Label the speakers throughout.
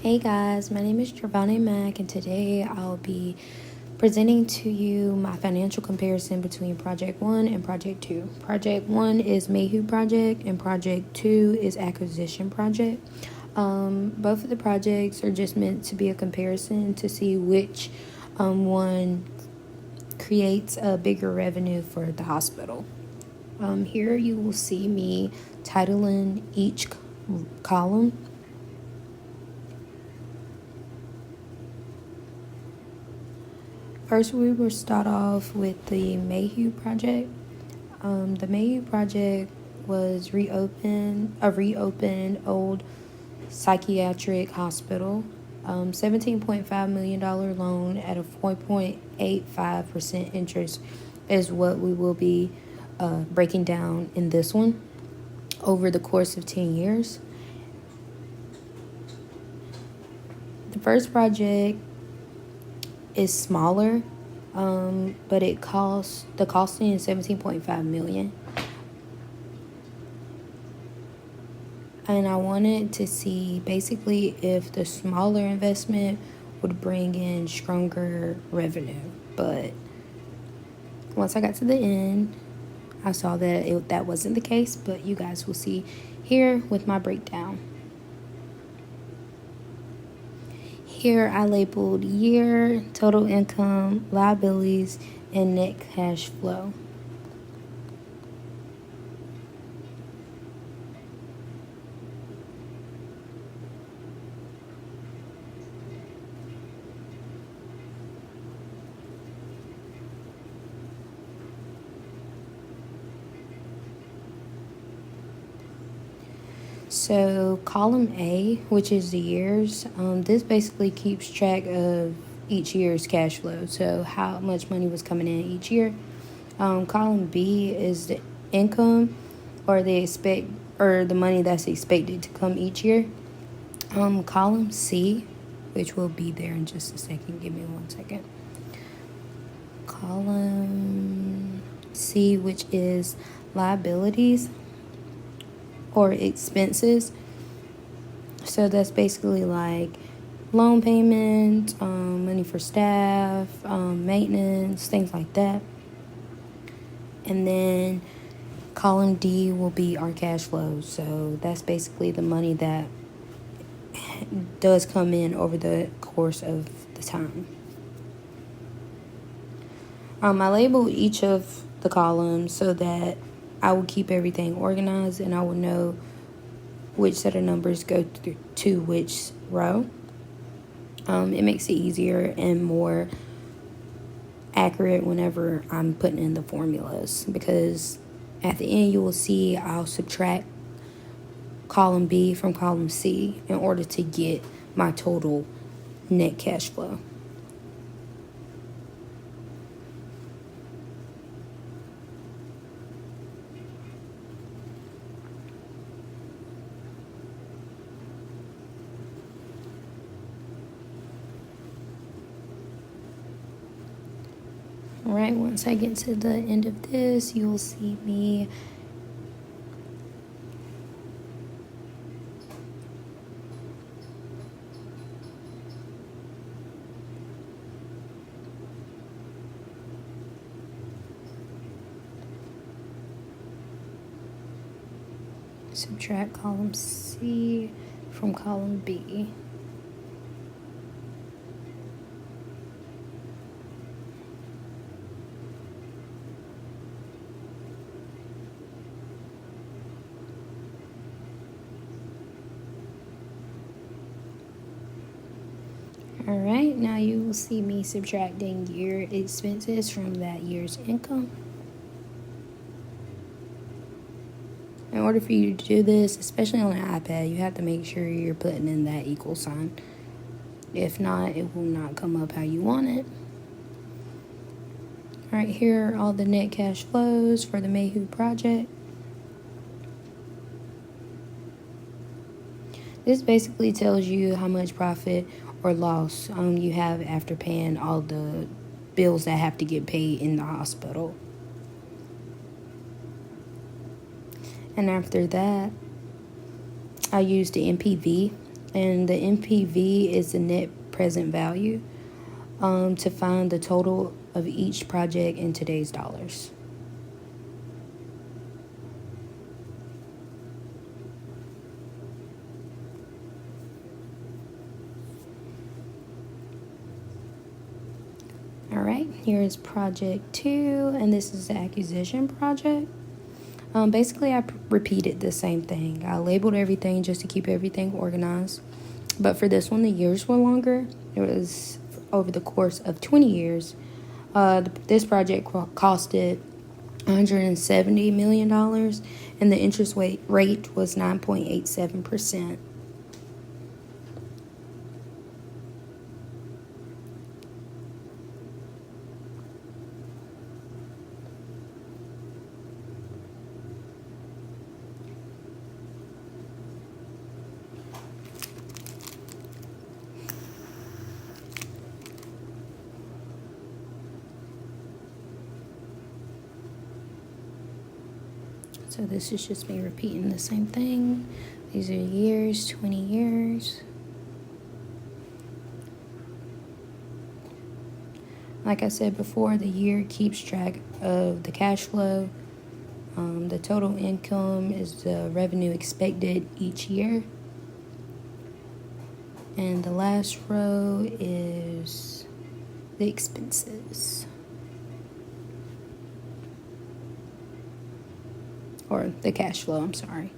Speaker 1: Hey guys, my name is Giovanni Mack, and today I'll be presenting to you my financial comparison between Project 1 and Project 2. Project 1 is Mayhew Project, and Project 2 is Acquisition Project. Both of the projects are just meant to be a comparison to see which one creates a bigger revenue for the hospital. Here you will see me titling each column. First, we will start off with the Mayhew Project. The Mayhew Project was a reopened old psychiatric hospital. $17.5 million loan at a 4.85% interest is what we will be breaking down in this one over the course of 10 years. The first project is smaller, but the costing is $17.5 million. And I wanted to see basically if the smaller investment would bring in stronger revenue. But once I got to the end, I saw that that wasn't the case, but you guys will see here with my breakdown. Here I labeled year, total income, liabilities, and net cash flow. So column A, which is the years, this basically keeps track of each year's cash flow. So how much money was coming in each year. Column B is the income or the money that's expected to come each year. Column C, which will be there in just a second. Give me 1 second. Column C, which is liabilities or expenses. So that's basically like loan payments, money for staff, maintenance, things like that. And then column D will be our cash flow. So that's basically the money that does come in over the course of the time. I labeled each of the columns so that I will keep everything organized and I will know which set of numbers go to which row. It makes it easier and more accurate whenever I'm putting in the formulas, because at the end you will see I'll subtract column B from column C in order to get my total net cash flow. Alright, once I get to the end of this, you will see me subtract column C from column B. Alright, now you will see me subtracting year expenses from that year's income. In order for you to do this, especially on an iPad, you have to make sure you're putting in that equal sign. If not, it will not come up how you want it. Alright, here are all the net cash flows for the Mayhew project. This basically tells you how much profit or loss you have after paying all the bills that have to get paid in the hospital. And after that, I used the NPV And the NPV is the net present value, to find the total of each project in today's dollars. All right, here is project 2, and this is the acquisition project. Basically, I repeated the same thing. I labeled everything just to keep everything organized. But for this one, the years were longer. It was over the course of 20 years. This project costed $170 million, and the interest rate was 9.87%. So this is just me repeating the same thing. These are years, 20 years. Like I said before, the year keeps track of the cash flow. The total income is the revenue expected each year. And the last row is the expenses. Or the cash flow, I'm sorry.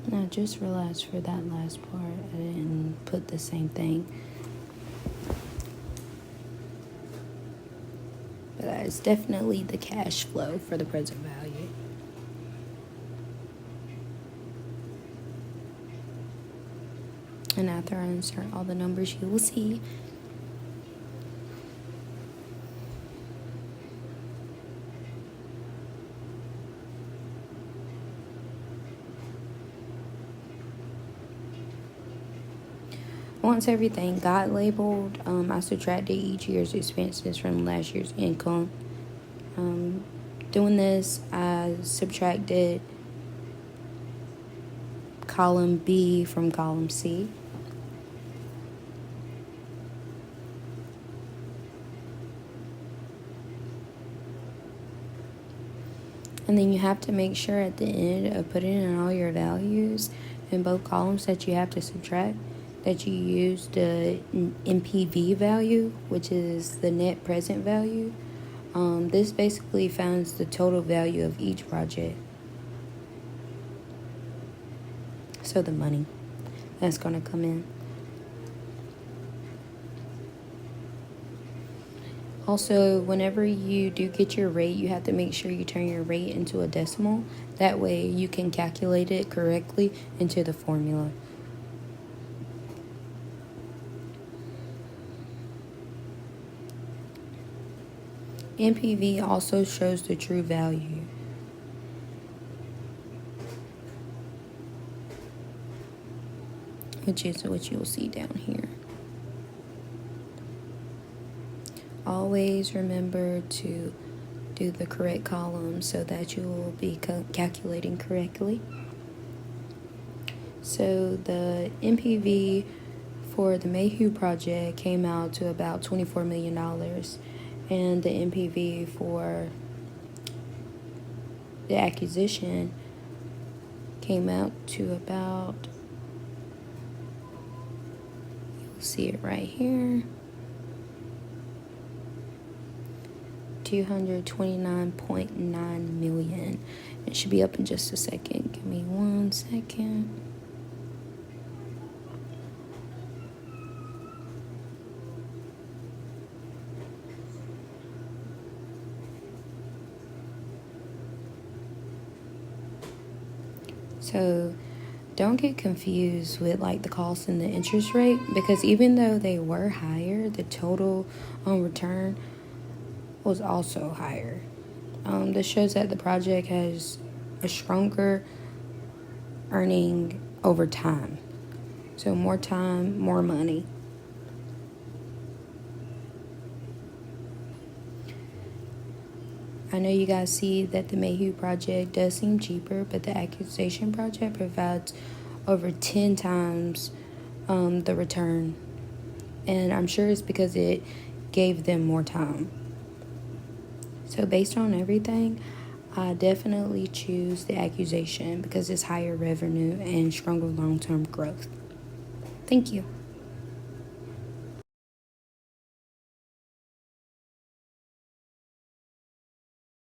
Speaker 1: Now, just realized for that last part, I didn't put the same thing. But that is definitely the cash flow for the present value. And after I insert all the numbers, you will see once everything got labeled, I subtracted each year's expenses from last year's income. Doing this, I subtracted column B from column C. And then you have to make sure at the end of putting in all your values in both columns that you have to subtract, that you use the NPV value, which is the net present value. This basically finds the total value of each project. So the money that's going to come in. Also, whenever you do get your rate, you have to make sure you turn your rate into a decimal. That way you can calculate it correctly into the formula. NPV also shows the true value. Which is what you'll see down here. Always remember to do the correct column so that you will be calculating correctly. So the NPV for the Mayhew project came out to about $24 million. And the NPV for the acquisition came out to about, you'll see it right here, $229.9 million. It should be up in just a second. Give me 1 second. So don't get confused with like the cost and the interest rate, because even though they were higher, the total return was also higher. This shows that the project has a stronger earning over time. So more time, more money. I know you guys see that the Mayhew project does seem cheaper, but the Accusation project provides over 10 times the return. And I'm sure it's because it gave them more time. So based on everything, I definitely choose the Accusation because it's higher revenue and stronger long-term growth. Thank you.